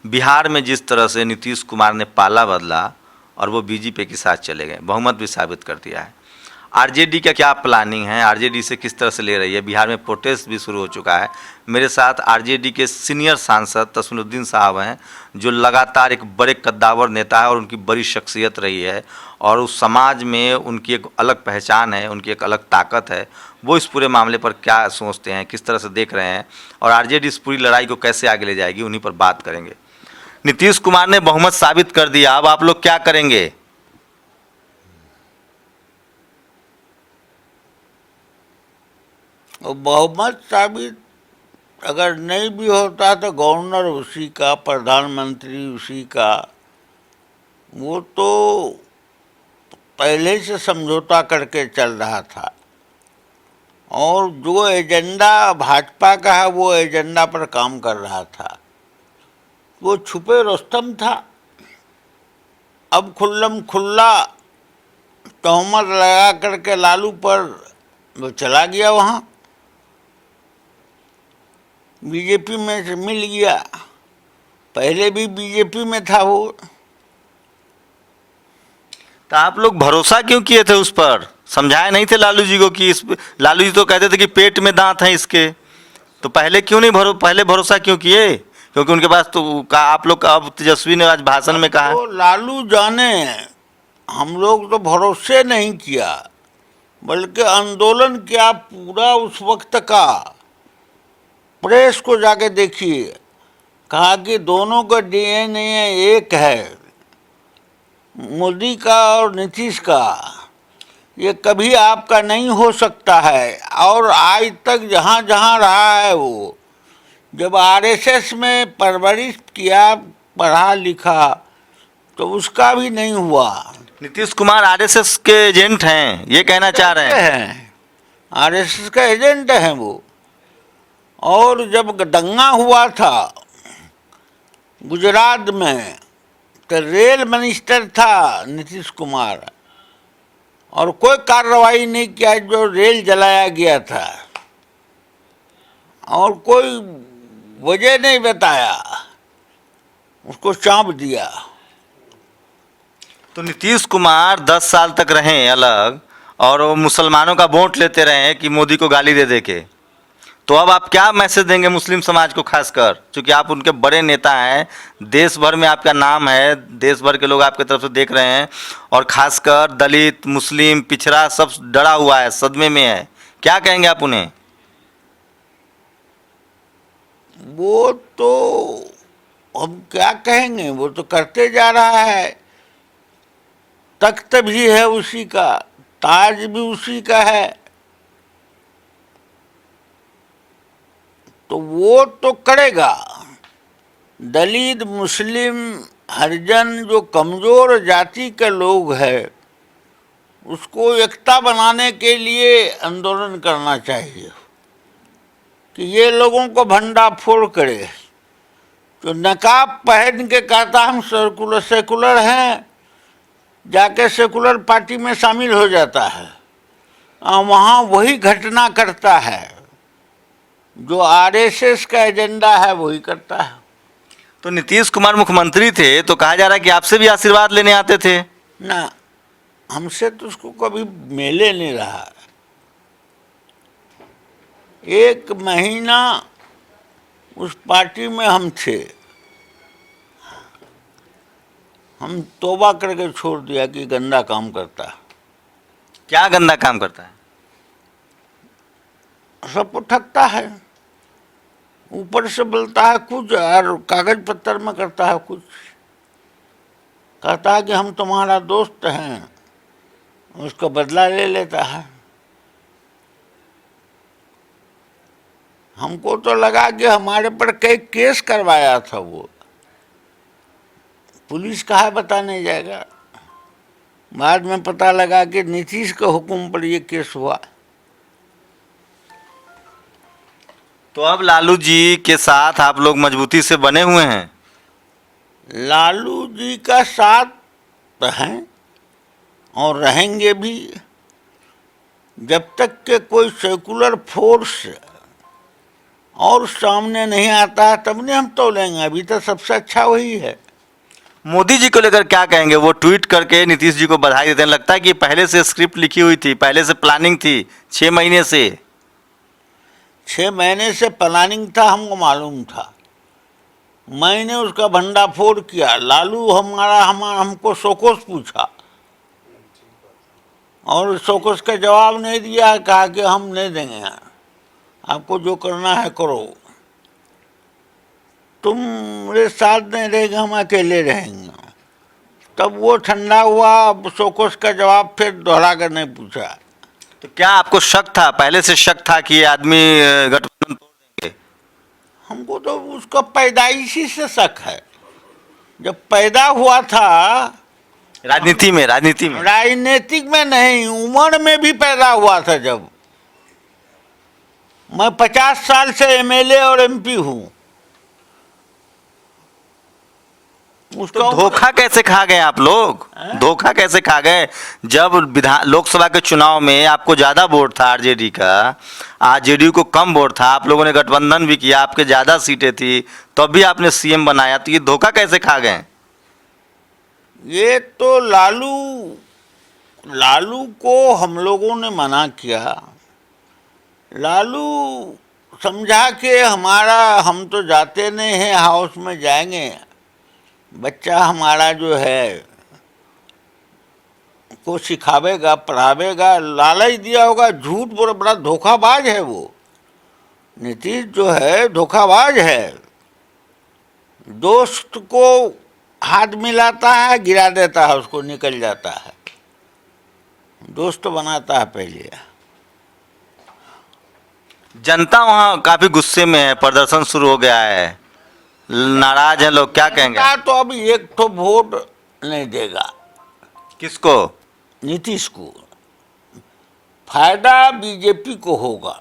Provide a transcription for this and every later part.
बिहार में जिस तरह से नीतीश कुमार ने पाला बदला और वो बीजेपी के साथ चले गए, बहुमत भी साबित कर दिया है। आरजेडी का क्या प्लानिंग है, आरजेडी से किस तरह से ले रही है? बिहार में प्रोटेस्ट भी शुरू हो चुका है। मेरे साथ आरजेडी के सीनियर सांसद तस्मीरुद्दीन साहब हैं, जो लगातार एक बड़े कद्दावर नेता है और उनकी बड़ी शख्सियत रही है और उस समाज में उनकी एक अलग पहचान है, उनकी एक अलग ताकत है। वो इस पूरे मामले पर क्या सोचते हैं, किस तरह से देख रहे हैं और आरजेडी इस पूरी लड़ाई को कैसे आगे ले जाएगी, उन्हीं पर बात करेंगे। नीतीश कुमार ने बहुमत साबित कर दिया, अब आप लोग क्या करेंगे? और बहुमत साबित अगर नहीं भी होता तो गवर्नर उसी का, प्रधानमंत्री उसी का, वो तो पहले से समझौता करके चल रहा था और जो एजेंडा भाजपा का है वो एजेंडा पर काम कर रहा था। वो छुपे रुस्तम था, अब खुल्लम खुल्ला तहमत लगा करके लालू पर वो चला गया, वहाँ बीजेपी में से मिल गया। पहले भी बीजेपी में था वो। तो आप लोग भरोसा क्यों किए थे उस पर? समझाए नहीं थे लालू जी को कि इस, लालू जी तो कहते थे कि पेट में दांत हैं इसके, तो पहले क्यों नहीं पहले भरोसा क्यों किए? क्योंकि उनके पास तो आप लोग का, अब तेजस्वी ने आज भाषण में कहा तो लालू जाने, हम लोग तो भरोसे नहीं किया बल्कि आंदोलन किया पूरा। उस वक्त का प्रेस को जाके देखिए, कहा कि दोनों का डीएनए एक है, मोदी का और नीतीश का, ये कभी आपका नहीं हो सकता है। और आज तक जहाँ जहाँ रहा है वो, जब आरएसएस में परवरिश किया, पढ़ा लिखा, तो उसका भी नहीं हुआ। नीतीश कुमार आरएसएस के एजेंट हैं, ये कहना चाह रहे हैं? आरएसएस का एजेंट हैं वो। और जब दंगा हुआ था गुजरात में, तो रेल मिनिस्टर था नीतीश कुमार, और कोई कार्रवाई नहीं किया जो रेल जलाया गया था, और कोई वजह नहीं बताया, उसको चाँप दिया। तो नीतीश कुमार 10 साल तक रहे अलग और वो मुसलमानों का वोट लेते रहे कि मोदी को गाली दे दे के, तो अब आप क्या मैसेज देंगे मुस्लिम समाज को? खासकर क्योंकि आप उनके बड़े नेता हैं, देश भर में आपका नाम है, देश भर के लोग आपके तरफ से देख रहे हैं और खासकर दलित, मुस्लिम, पिछड़ा सब डरा हुआ है, सदमे में है, क्या कहेंगे आप उन्हें? वो तो हम क्या कहेंगे, वो तो करते जा रहा है। तख्त भी है उसी का, ताज भी उसी का है, तो वो तो करेगा। दलित, मुस्लिम, हरिजन, जो कमज़ोर जाति के लोग हैं, उसको एकता बनाने के लिए आंदोलन करना चाहिए कि ये लोगों को भंडाफोड़ करे। तो नकाब पहन के कहता हम सेकुलर हैं, जाके सेकुलर पार्टी में शामिल हो जाता है, वहाँ वही घटना करता है, जो आरएसएस का एजेंडा है वही करता है। तो नीतीश कुमार मुख्यमंत्री थे तो कहा जा रहा है कि आपसे भी आशीर्वाद लेने आते थे ना, हमसे तो उसको कभी मिले नहीं रहा। 1 महीना उस पार्टी में हम थे, हम तौबा करके छोड़ दिया कि गंदा काम करता है। क्या गंदा काम करता है? सबको ठगता है, ऊपर से बोलता है कुछ और कागज पत्तर में करता है कुछ। कहता है कि हम तुम्हारा दोस्त हैं, उसका बदला ले लेता है। हमको तो लगा कि हमारे पर कई केस करवाया था वो, पुलिस कहाँ बताने जाएगा। बाद में पता लगा कि नीतीश के हुक्म पर ये केस हुआ। तो अब लालू जी के साथ आप लोग मजबूती से बने हुए हैं? लालू जी का साथ हैं और रहेंगे भी, जब तक के कोई सेकुलर फोर्स और सामने नहीं आता है तब नहीं हम तोलेंगे। अभी तो सबसे अच्छा वही है। मोदी जी को लेकर क्या कहेंगे? वो ट्वीट करके नीतीश जी को बधाई देते हैं, लगता है कि पहले से स्क्रिप्ट लिखी हुई थी, पहले से प्लानिंग थी, 6 महीने से। 6 महीने से प्लानिंग था, हमको मालूम था। मैंने उसका भंडाफोड़ किया। लालू हमको शोकोस पूछा और शोकोस का जवाब नहीं दिया, कहा कि हम नहीं देंगे, आपको जो करना है करो, तुम मेरे साथ नहीं रहेंगे, हम अकेले रहेंगे। तब वो ठंडा हुआ। अब शोकोस का जवाब फिर दोहरा कर नहीं पूछा। तो क्या आपको शक था, पहले से शक था कि ये आदमी गठबंधन तोड़ देंगे? हमको तो उसका पैदाइशी से शक है। जब पैदा हुआ था, राजनीति में राजनीतिक में नहीं, उम्र में भी पैदा हुआ था। जब मैं 50 साल से एमएलए और एमपी हूँ। तो धोखा कैसे खा गए आप लोग? धोखा कैसे खा गए? जब लोकसभा के चुनाव में आपको ज्यादा वोट था आरजेडी का, आज जेडीयू को कम वोट था, आप लोगों ने गठबंधन भी किया, आपके ज्यादा सीटें थी, तब भी आपने सीएम बनाया, तो ये धोखा कैसे खा गए? ये तो लालू को हम लोगों ने मना किया। लालू समझा कि हम तो जाते नहीं हैं, हाउस में जाएंगे, बच्चा हमारा जो है को सिखावेगा, पढ़ावेगा, लालच दिया होगा। झूठ बोल, बड़ा धोखाबाज है वो। नीतीश जो है धोखाबाज है। दोस्त को हाथ मिलाता है, गिरा देता है, उसको निकल जाता है। दोस्त बनाता है पहले। जनता वहाँ काफी गुस्से में है, प्रदर्शन शुरू हो गया है, नाराज है लोग, क्या कहेंगे? तो अब एक तो वोट नहीं देगा। किसको? नीतीश को। फायदा बीजेपी को होगा।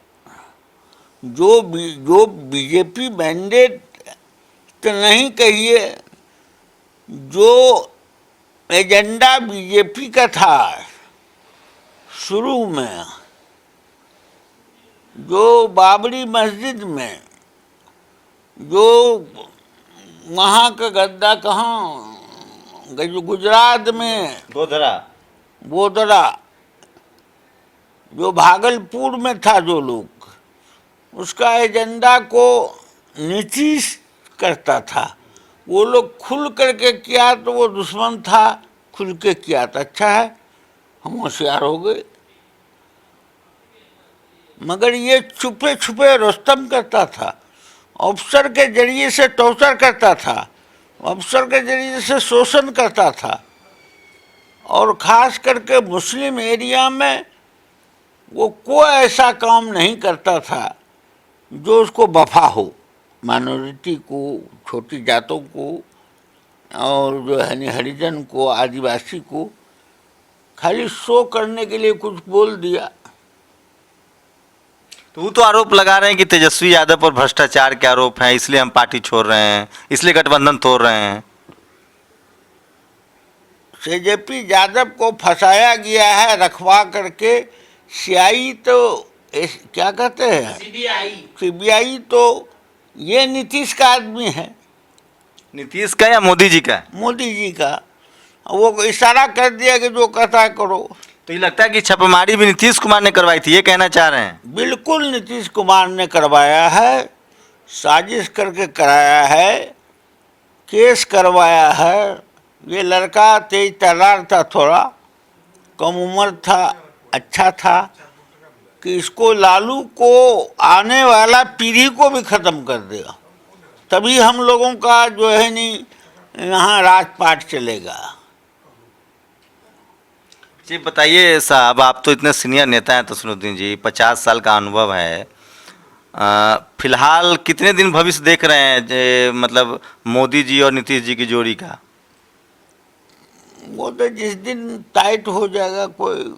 जो बीजेपी मैंडेट तो नहीं कहिए, जो एजेंडा बीजेपी का था शुरू में, जो बाबरी मस्जिद में, जो वहाँ का गद्दा कहाँ, गुजरात में गोधरा, जो भागलपुर में था, जो लोग, उसका एजेंडा को नीतीश करता था। वो लोग खुल करके किया तो वो दुश्मन था, खुल के किया तो अच्छा है, हम होशियार हो गए। मगर ये छुपे छुपे रुस्तम करता था, अफसर के जरिए से टॉर्चर करता था, अफसर के जरिए से शोषण करता था। और ख़ास करके मुस्लिम एरिया में वो कोई ऐसा काम नहीं करता था जो उसको वफा हो, माइनॉरिटी को, छोटी जातों को, और जो है हरिजन को, आदिवासी को। खाली शो करने के लिए कुछ बोल दिया। तो वो तो आरोप लगा रहे हैं कि तेजस्वी यादव पर भ्रष्टाचार के आरोप हैं, इसलिए हम पार्टी छोड़ रहे हैं, इसलिए गठबंधन तोड़ रहे हैं। तेजस्वी यादव को फंसाया गया है रखवा करके। सीआई तो क्या कहते हैं, सीबीआई तो ये नीतीश का आदमी है। नीतीश का या मोदी जी का? मोदी जी का। वो इशारा कर दिया कि जो कहता है करो। तो ये लगता है कि छापेमारी भी नीतीश कुमार ने करवाई थी, ये कहना चाह रहे हैं? बिल्कुल नीतीश कुमार ने करवाया है, साजिश करके कराया है, केस करवाया है। ये लड़का तेज तर्रार था, थोड़ा कम उम्र था, अच्छा था कि इसको, लालू को, आने वाला पीढ़ी को भी ख़त्म कर देगा, तभी हम लोगों का जो है नहीं यहाँ राजपाट चलेगा। जी बताइए साहब, आप तो इतने सीनियर नेता हैं तसनुद्दीन जी, 50 साल का अनुभव है, फिलहाल कितने दिन भविष्य देख रहे हैं मतलब मोदी जी और नीतीश जी की जोड़ी का? वो तो जिस दिन टाइट हो जाएगा कोई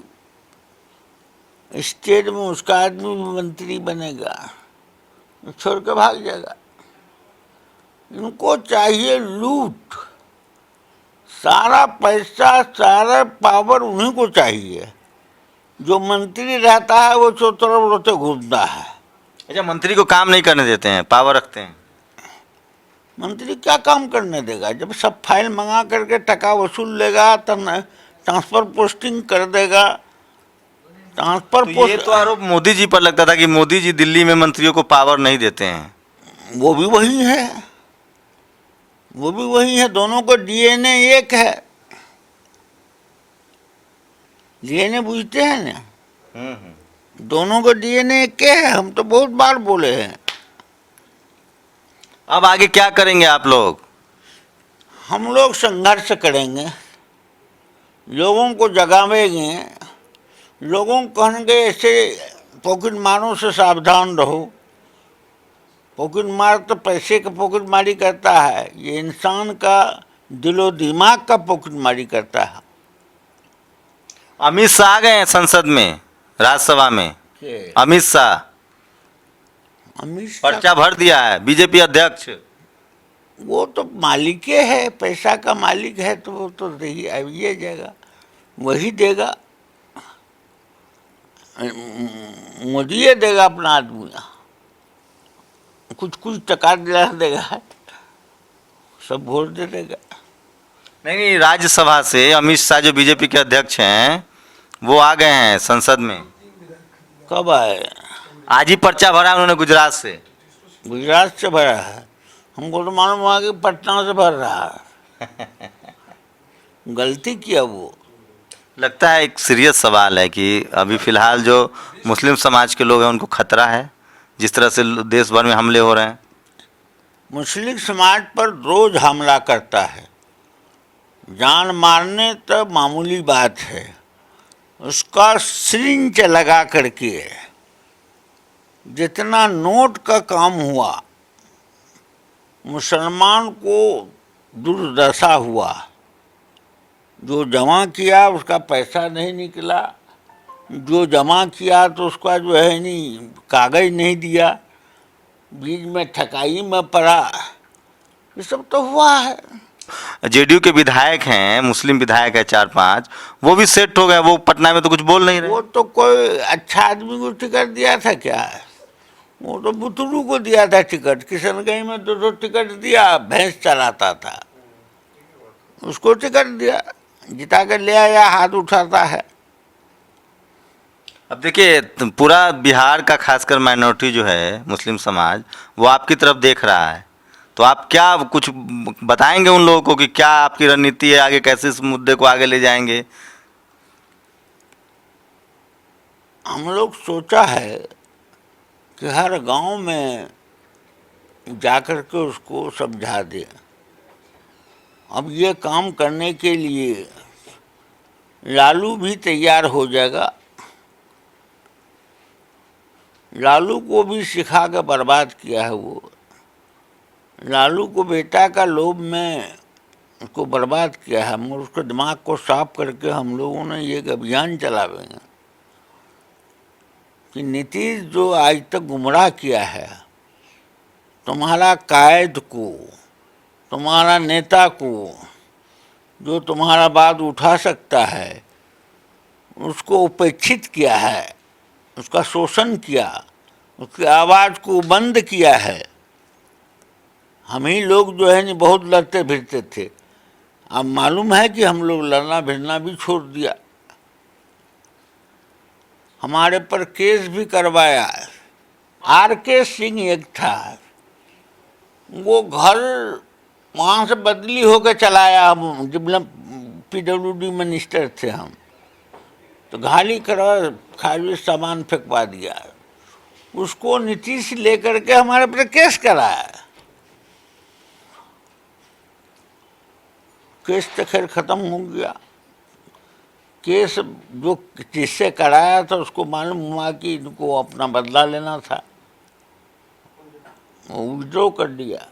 स्टेट में, उसका आदमी मंत्री बनेगा, छोड़ के भाग जाएगा। इनको चाहिए लूट, सारा पैसा, सारा पावर उन्हीं को चाहिए। जो मंत्री रहता है वो चौतरफ रोते घूमता है। अच्छा, मंत्री को काम नहीं करने देते हैं, पावर रखते हैं। मंत्री क्या काम करने देगा? जब सब फाइल मंगा करके टका वसूल लेगा, तब ट्रांसफर पोस्टिंग कर देगा। ट्रांसफर तो ये तो आरोप मोदी जी पर लगता था कि मोदी जी दिल्ली में मंत्रियों को पावर नहीं देते हैं। वो भी वही है, वो भी वही है। दोनों को डीएनए एक है। डीएनए पूछते हैं ना, दोनों को डीएनए एक है। हम तो बहुत बार बोले हैं। अब आगे क्या करेंगे आप लोग? हम लोग संघर्ष करेंगे, लोगों को जगावेंगे, लोगों को कहेंगे ऐसे पॉकेट मारों से सावधान रहो। पॉकेट मार तो पैसे का पॉकेट मारी करता है, ये इंसान का दिलो दिमाग का पॉकेट मारी करता है। अमित शाह आ गए हैं संसद में, राज्यसभा में। अमित शाह पर्चा भर दिया है, बीजेपी अध्यक्ष। वो तो मालिक है, पैसा का मालिक है, तो वो तो ये जाएगा, वही देगा। मोदी देगा अपना आदमी, कुछ कुछ टका दिला देगा, सब वोट दे देगा। नहीं, राज्यसभा से अमित शाह जो बीजेपी के अध्यक्ष हैं वो आ गए हैं संसद में। कब आए? आज ही पर्चा भरा उन्होंने गुजरात से। गुजरात से भरा है? हमको तो मालूम हुआ कि पटना से भर रहा है। गलती किया वो। लगता है एक सीरियस सवाल है कि अभी फिलहाल जो मुस्लिम समाज के लोग हैं उनको खतरा है, जिस तरह से देश भर में हमले हो रहे हैं। मुस्लिम समाज पर रोज हमला करता है, जान मारने तो मामूली बात है, उसका सिरिंज लगा करके जितना नोट का काम हुआ, मुसलमान को दुर्दशा हुआ। जो जमा किया उसका पैसा नहीं निकला, जो जमा किया तो उसका जो है नहीं कागज नहीं दिया, बीच में ठकाई में पड़ा, ये सब तो हुआ है। जेडीयू के विधायक हैं, मुस्लिम विधायक है 4-5, वो भी सेट हो गए। वो पटना में तो कुछ बोल नहीं रहे। वो तो कोई अच्छा आदमी को टिकट दिया था क्या? वो तो बुतरू को दिया था टिकट। किशनगंज में 2 टिकट दिया, भैंस चलाता था, उसको टिकट दिया, जिता कर ले आया, हाथ उठाता है। अब देखिए, पूरा बिहार का खासकर माइनॉरिटी जो है मुस्लिम समाज, वो आपकी तरफ देख रहा है। तो आप क्या कुछ बताएंगे उन लोगों को कि क्या आपकी रणनीति है, आगे कैसे इस मुद्दे को आगे ले जाएंगे? हम लोग सोचा है कि हर गांव में जाकर के उसको समझा दें। अब ये काम करने के लिए लालू भी तैयार हो जाएगा। लालू को भी सिखा कर बर्बाद किया है वो। लालू को बेटा का लोभ में उसको बर्बाद किया है। हम उसके दिमाग को साफ करके हम लोगों ने एक अभियान चलावेंगे कि नीतीश जो आज तक गुमराह किया है, तुम्हारा कायद को, तुम्हारा नेता को, जो तुम्हारा बात उठा सकता है, उसको उपेक्षित किया है, उसका शोषण किया, उसकी आवाज़ को बंद किया है। हम ही लोग जो है नहीं बहुत लड़ते भिड़ते थे। अब मालूम है कि हम लोग लड़ना भिड़ना भी छोड़ दिया। हमारे पर केस भी करवाया। आर.के. सिंह एक था, वो घर वहाँ से बदली होकर चलाया। हम जब PWD मिनिस्टर थे हम, तो गाली करवा खाली सामान फेंकवा दिया। उसको नीतीश लेकर के हमारे पर केस कराया। केस तो खैर ख़त्म हो गया। केस जो जिससे कराया था उसको मालूम हुआ कि इनको अपना बदला लेना था, वो विड्रॉ कर दिया।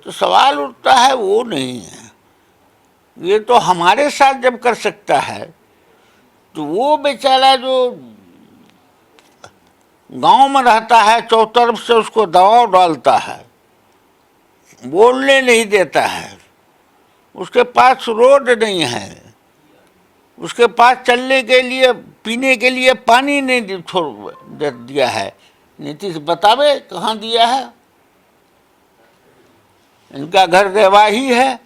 तो सवाल उठता है वो नहीं है, ये तो हमारे साथ जब कर सकता है तो वो बेचारा जो गांव में रहता है, चौतरफ से उसको दबाव डालता है, बोलने नहीं देता है, उसके पास रोड नहीं है, उसके पास चलने के लिए, पीने के लिए पानी नहीं छोड़ दिया है, नीतीश बतावे कहाँ दिया है। इनका घर रेवाही है,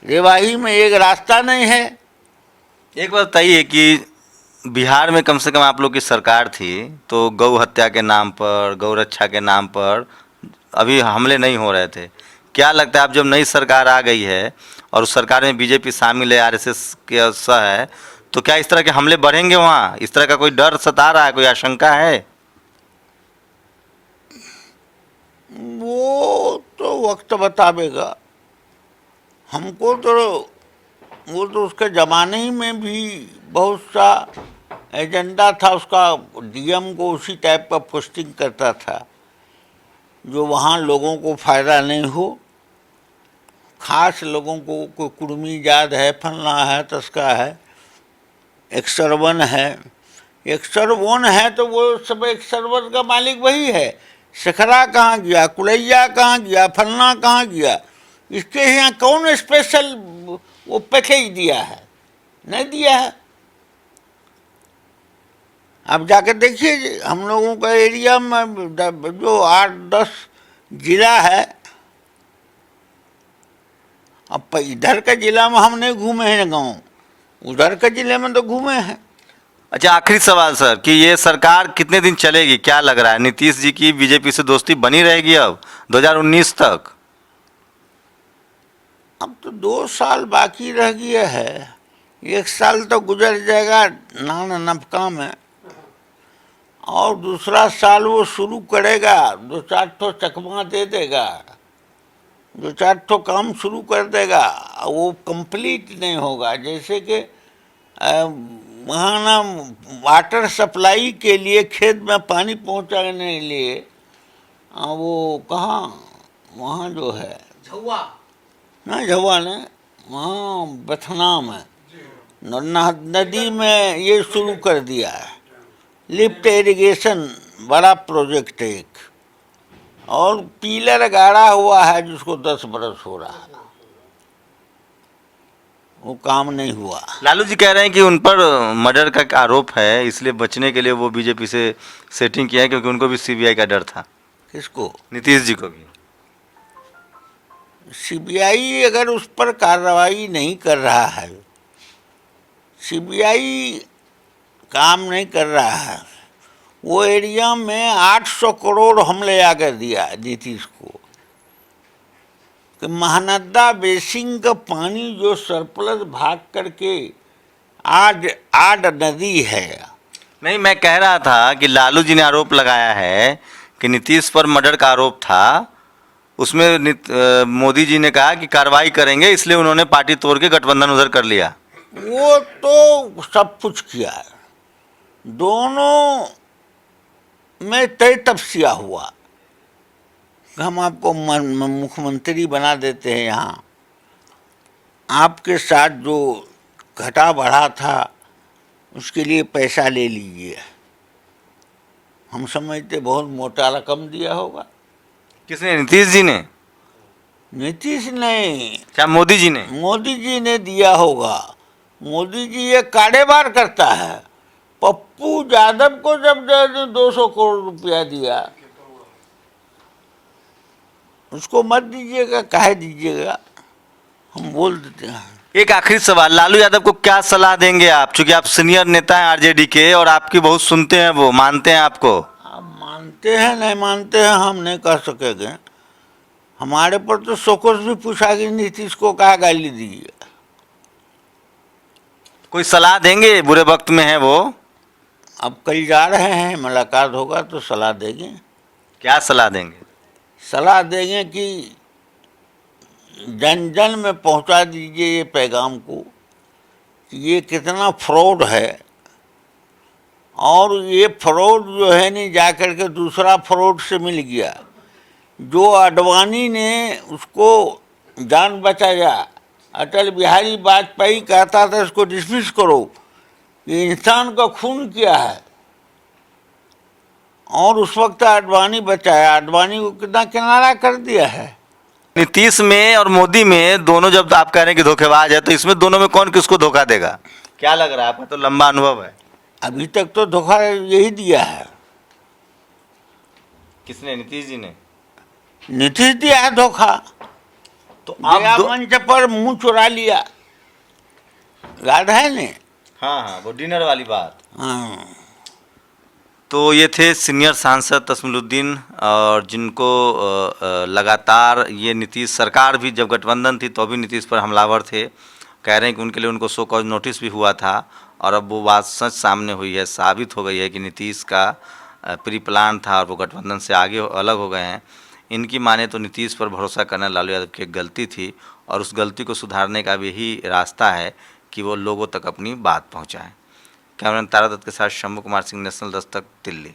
रेवाही में एक रास्ता नहीं है। एक बात बताइए कि बिहार में कम से कम आप लोग की सरकार थी, तो गौ हत्या के नाम पर, गौ रक्षा के नाम पर अभी हमले नहीं हो रहे थे। क्या लगता है अब जब नई सरकार आ गई है और उस सरकार में बीजेपी शामिल है, आरएसएस के हिस्सा है, तो क्या इस तरह के हमले बढ़ेंगे वहाँ? इस तरह का कोई डर सता रहा है, कोई आशंका है? वो तो वक्त बतावेगा हमको। तो वो तो उसके ज़माने ही में भी बहुत सा एजेंडा था उसका, डीएम को उसी टाइप का पोस्टिंग करता था जो वहाँ लोगों को फ़ायदा नहीं हो, खास लोगों को। कोई कुर्मी जात है, फलना है, तस्का है, एक्सरवन है। एक्सरवन है तो वो सब एक्सरवन का मालिक वही है। सखरा कहाँ गया, कुलैया कहाँ गया, फलना कहाँ गया? इसके यहाँ कौन स्पेशल वो पैकेज दिया है? नहीं दिया है। अब जाकर देखिए हम लोगों का एरिया में जो 8-10 जिला है, अब इधर का जिला में हम नहीं घूमे हैं गाँव, उधर के जिले में तो घूमे हैं। अच्छा, आखिरी सवाल सर कि ये सरकार कितने दिन चलेगी, क्या लग रहा है? नीतीश जी की बीजेपी से दोस्ती बनी रहेगी अब 2019 तक? अब तो 2 साल बाकी रह गया है, 1 साल तो गुजर जाएगा नान नफका में, और दूसरा साल वो शुरू करेगा, 2-4 ठो चकमा दे देगा, 2-4 ठो काम शुरू कर देगा। वो कंप्लीट नहीं होगा। जैसे कि वहाँ ना वाटर सप्लाई के लिए खेत में पानी पहुँचाने के लिए वो कहाँ, वहाँ जो है झुआ ना, झवा ने वहाँ बथना में नदी में ये शुरू कर दिया है, लिफ्ट इरिगेशन बड़ा प्रोजेक्ट एक, और पिलर गाड़ा हुआ है जिसको 10 बरस हो रहा है, वो काम नहीं हुआ। लालू जी कह रहे हैं कि उन पर मर्डर का आरोप है, इसलिए बचने के लिए वो बीजेपी से सेटिंग किया है, क्योंकि उनको भी सीबीआई का डर था। किसको? नीतीश जी को भी। सीबीआई अगर उस पर कार्रवाई नहीं कर रहा है, सीबीआई काम नहीं कर रहा है, वो एरिया में 800 करोड़ हमले आकर दिया नीतीश को कि महानदा बेसिन का पानी जो सरप्लस भाग करके आड नदी है। नहीं, मैं कह रहा था कि लालू जी ने आरोप लगाया है कि नीतीश पर मर्डर का आरोप था, उसमें मोदी जी ने कहा कि कार्रवाई करेंगे, इसलिए उन्होंने पार्टी तोड़ के गठबंधन उधर कर लिया। वो तो सब कुछ किया है, दोनों में तय तपस्या हुआ। हम आपको मुख्यमंत्री बना देते हैं, यहाँ आपके साथ जो घटा बढ़ा था उसके लिए पैसा ले लीजिए। हम समझते बहुत मोटा रकम दिया होगा। किसने? नीतीश जी ने? नीतीश नहीं, क्या मोदी जी ने? मोदी जी ने दिया होगा। मोदी जी ये कारोबार करता है। पप्पू यादव को जब 200 करोड़ रुपया दिया, उसको मत दीजिएगा, कहे दीजिएगा, हम बोल देते हैं। एक आखिरी सवाल, लालू यादव को क्या सलाह देंगे आप, चूंकि आप सीनियर नेता हैं आरजेडी के और आपकी बहुत सुनते हैं, वो मानते हैं आपको? आप मानते हैं नहीं मानते हैं हम नहीं कह सकेंगे। हमारे पर तो सोकोस भी पूछा कि नीतीश को कहा गाली दीजिए। कोई सलाह देंगे? बुरे वक्त में है वो। अब कल जा रहे हैं, मुलाकात होगा तो सलाह देंगे। क्या सलाह देंगे? सलाह देंगे कि जन जन में पहुंचा दीजिए ये पैगाम को कि ये कितना फ्रॉड है, और ये फ्रॉड जो है नहीं जा कर के दूसरा फ्रॉड से मिल गया। जो अडवाणी ने उसको जान बचाया, अटल बिहारी वाजपेयी कहता था इसको डिसमिस करो, ये इंसान का खून किया है, और उस वक्त अडवाणी बचाया। अडवाणी को कितना किनारा कर दिया है। नीतीश में और मोदी में दोनों, जब आप कह रहे हैं कि धोखेबाज है, तो इसमें दोनों में कौन किसको धोखा देगा? क्या लग रहा है? आपका तो लंबा अनुभव है। अभी तक तो धोखा यही दिया है। किसने? नीतीश जी ने। नीतीश दिया है धोखा। तो गया आप मंच पर मुंह चुरा लिया, याद है ने? हाँ हाँ, वो डिनर वाली बात। हाँ। तो ये थे सीनियर सांसद तस्मीलुद्दीन, और जिनको लगातार ये नीतीश सरकार भी जब गठबंधन थी तो भी नीतीश पर हमलावर थे। कह रहे हैं कि उनके लिए उनको सो कॉज नोटिस भी हुआ था, और अब वो बात सच सामने हुई है, साबित हो गई है कि नीतीश का प्री प्लान था और वो गठबंधन से आगे अलग हो गए हैं। इनकी माने तो नीतीश पर भरोसा करना लालू यादव की एक गलती थी, और उस गलती को सुधारने का भी यही रास्ता है कि वो लोगों तक अपनी बात पहुँचाएँ। कैमरामैन तारा दत्त के साथ शंभू कुमार सिंह, नेशनल दस्तक, दिल्ली।